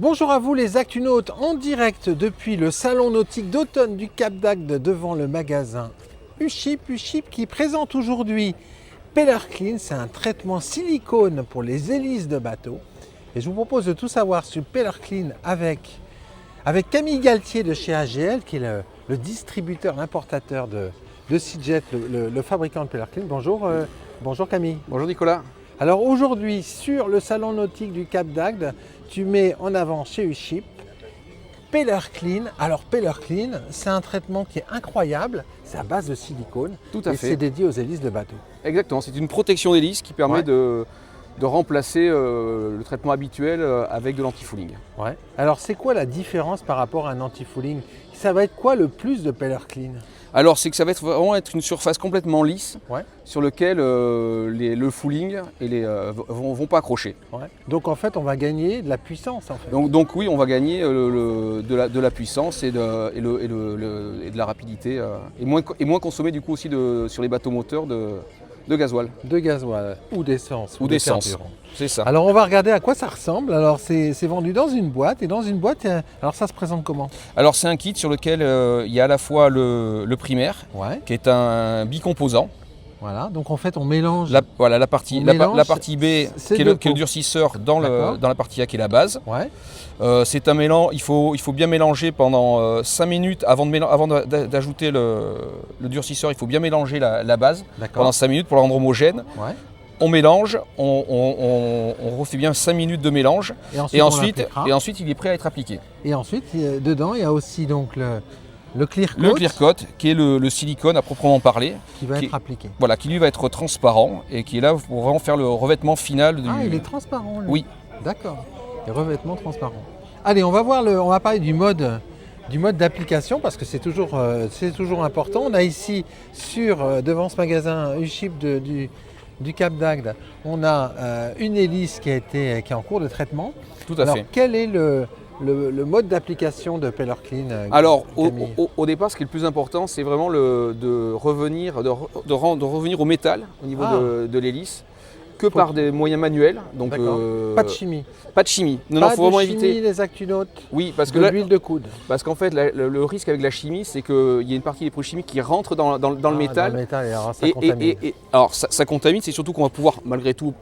Bonjour à vous les Actunautes, en direct depuis le salon nautique d'automne du Cap d'Agde devant le magasin USHIP qui présente aujourd'hui Peller Clean. C'est un traitement silicone pour les hélices de bateau. Et je vous propose de tout savoir sur Peller Clean avec Camille Galtier de chez AGL, qui est le distributeur, l'importateur de Seajet, le fabricant de Peller Clean. Bonjour Camille. Bonjour Nicolas. Alors aujourd'hui, sur le salon nautique du Cap d'Agde, tu mets en avant chez USHIP Peller Clean. Alors Peller Clean, c'est un traitement qui est incroyable, c'est à base de silicone. Tout à et fait. c'est dédié aux hélices de bateau. Exactement, c'est une protection d'hélice qui permet de remplacer le traitement habituel avec de l'anti-fouling. Ouais. Alors c'est quoi la différence par rapport à un anti-fouling? Ça va être quoi le plus de Peller Clean? Alors c'est que ça va vraiment être une surface complètement lisse sur laquelle le fouling vont pas accrocher. Ouais. Donc en fait on va gagner de la puissance en fait. Donc oui, on va gagner de la puissance et de la rapidité et moins consommer du coup aussi sur les bateaux moteurs de gasoil. De gasoil ou d'essence. Ou d'essence, c'est ça. Alors on va regarder à quoi ça ressemble. Alors c'est vendu dans une boîte, et dans une boîte, alors ça se présente comment? Alors c'est un kit sur lequel il y a à la fois le primaire, qui est un bicomposant. Voilà, donc en fait on mélange. La partie B qui est le durcisseur dans la partie A qui est la base. Ouais. C'est un mélange, il faut bien mélanger pendant 5 minutes avant d'ajouter le durcisseur. Il faut bien mélanger la base pendant 5 minutes pour la rendre homogène. Ouais. On mélange, on refait bien 5 minutes de mélange et ensuite il est prêt à être appliqué. Et ensuite dedans il y a aussi donc le clear coat. Le clear coat qui est le silicone à proprement parler. Qui va être appliqué. Voilà, qui lui va être transparent et qui est là pour vraiment faire le revêtement final. Ah, il est transparent lui. Oui. D'accord. Et revêtement transparent. Allez, on va parler du mode d'application parce que c'est toujours important. On a ici devant ce magasin USHIP du Cap d'Agde, on a une hélice qui est en cours de traitement. Tout à fait. Quel est le mode d'application de Peller Clean? Alors au départ, ce qui est le plus important, c'est vraiment de revenir au métal au niveau de l'hélice, que par des moyens manuels. Donc pas de chimie. Pas de chimie. Non, faut vraiment éviter les Actunautes. Oui, parce que l'huile de coude. Parce qu'en fait, le risque avec la chimie, c'est qu'il y a une partie des produits chimiques qui rentrent dans le métal. Dans le métal, et alors ça contamine. Alors ça contamine, c'est surtout qu'on va pouvoir malgré tout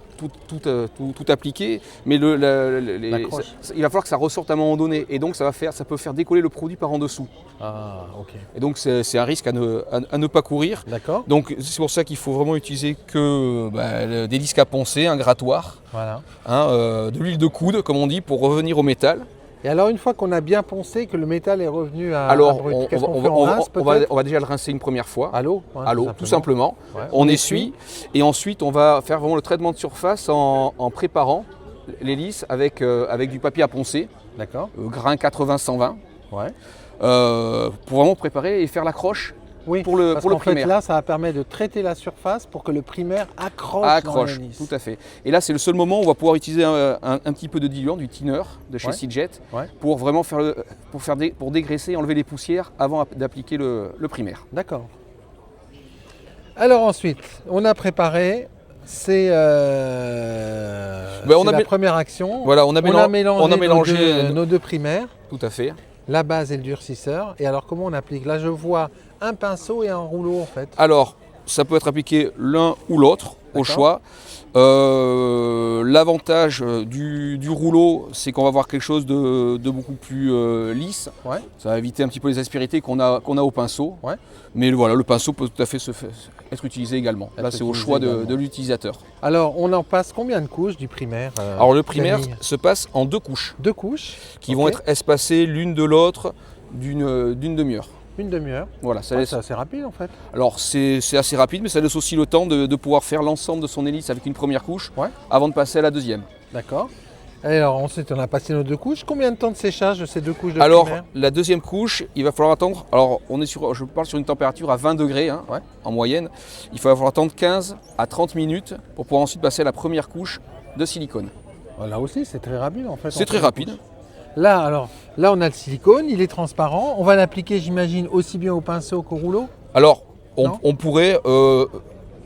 appliquer, mais il va falloir que ça ressorte à un moment donné, et donc ça peut faire décoller le produit par en dessous. Ah, ok. Et donc c'est un risque à ne pas courir. D'accord. Donc c'est pour ça qu'il faut vraiment utiliser que des disques à poncer, un grattoir, de l'huile de coude comme on dit, pour revenir au métal. Et alors une fois qu'on a bien poncé, que le métal est revenu à brut, qu'est-ce qu'on fait? On va déjà le rincer une première fois. À l'eau, tout simplement. Ouais. On essuie et ensuite on va faire vraiment le traitement de surface en préparant l'hélice avec du papier à poncer. D'accord. Grain 80-120. Ouais. Pour vraiment préparer et faire l'accroche. Oui, pour le primaire. Fait, là, ça va permettre de traiter la surface pour que le primaire accroche. Tout à fait. Et là, c'est le seul moment où on va pouvoir utiliser un petit peu de diluant, du thinner de chez Seajet, pour vraiment pour dégraisser et enlever les poussières avant d'appliquer le primaire. D'accord. Alors ensuite, on a préparé. C'est la première action. Voilà, on a mélangé nos deux primaires. Tout à fait. La base et le durcisseur. Et alors comment on applique? Là je vois un pinceau et un rouleau en fait. Alors ça peut être appliqué l'un ou l'autre au choix. L'avantage du rouleau, c'est qu'on va avoir quelque chose de beaucoup plus lisse. Ouais. Ça va éviter un petit peu les aspérités qu'on a au pinceau. Ouais. Mais voilà, le pinceau peut tout à fait être utilisé également. Là, c'est au choix de l'utilisateur. Alors, on en passe combien de couches du primaire? Alors, le primaire se passe en 2 couches. 2 couches qui vont être espacées l'une de l'autre d'une demi-heure. Une demi-heure. Voilà, c'est assez rapide en fait. Alors c'est assez rapide, mais ça laisse aussi le temps de pouvoir faire l'ensemble de son hélice avec une première couche avant de passer à la deuxième. D'accord. Alors ensuite on a passé nos 2 couches. Combien de temps de séchage de ces 2 couches de primaire? Alors la deuxième couche, il va falloir attendre. Alors je parle sur une température à 20 degrés en moyenne. Il va falloir attendre 15 à 30 minutes pour pouvoir ensuite passer à la première couche de silicone. Là aussi c'est très rapide en fait. C'est très rapide. Là, on a le silicone, il est transparent. On va l'appliquer, j'imagine, aussi bien au pinceau qu'au rouleau. Alors, on pourrait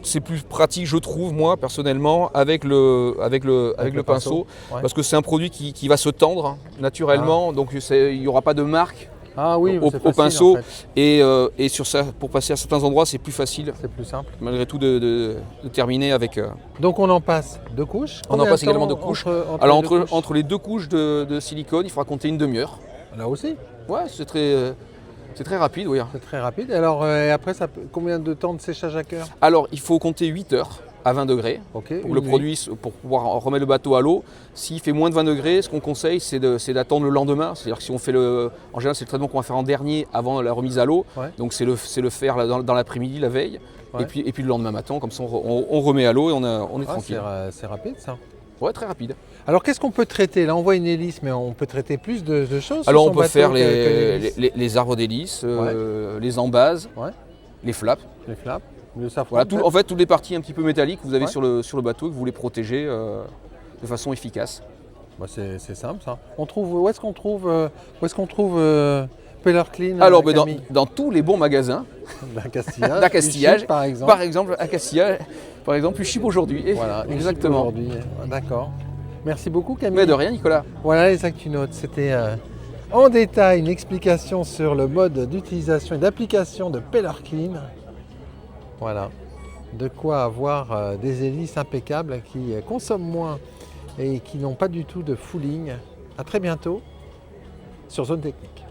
c'est plus pratique, je trouve, moi, personnellement, avec le pinceau. Ouais. Parce que c'est un produit qui va se tendre naturellement, donc il n'y aura pas de marque au pinceau. En fait. Et sur ça, pour passer à certains endroits, c'est plus facile, C'est plus simple. malgré tout, de terminer avec... Donc on en passe 2 couches. On en passe également 2 couches. Alors entre les 2 couches de silicone, il faudra compter une demi-heure. Là aussi. Ouais, c'est très rapide, oui. C'est très rapide. Alors et après, combien de temps de séchage à cœur? Alors, il faut compter 8 heures à 20 degrés Ok. pour le produit, pour pouvoir remettre le bateau à l'eau. S'il fait moins de 20 degrés, ce qu'on conseille, c'est d'attendre le lendemain. C'est-à-dire que si on fait en général, c'est le traitement qu'on va faire en dernier avant la remise à l'eau. Ouais. Donc c'est le faire là, dans l'après-midi, la veille. Ouais. Et puis le lendemain matin, comme ça, on remet à l'eau et on est tranquille. C'est rapide, ça. Ouais, très rapide. Alors qu'est-ce qu'on peut traiter? Là on voit une hélice, mais on peut traiter plus de choses. Alors on peut faire les arbres d'hélice, les embases, les flaps. Les flaps, le safran. Voilà, en fait, toutes les parties un petit peu métalliques que vous avez sur le bateau et que vous voulez protéger de façon efficace. Bah c'est simple ça. Où est-ce qu'on trouve Peller Clean? Alors dans tous les bons magasins d'Acastillage, par exemple à Castillage, par exemple, Uchip aujourd'hui. Voilà, exactement. Aujourd'hui. D'accord. Merci beaucoup Camille. Mais de rien Nicolas. Voilà les ActuNotes, c'était en détail une explication sur le mode d'utilisation et d'application de Peller Clean. Voilà, de quoi avoir des hélices impeccables qui consomment moins et qui n'ont pas du tout de fouling. À très bientôt sur Zone Technique.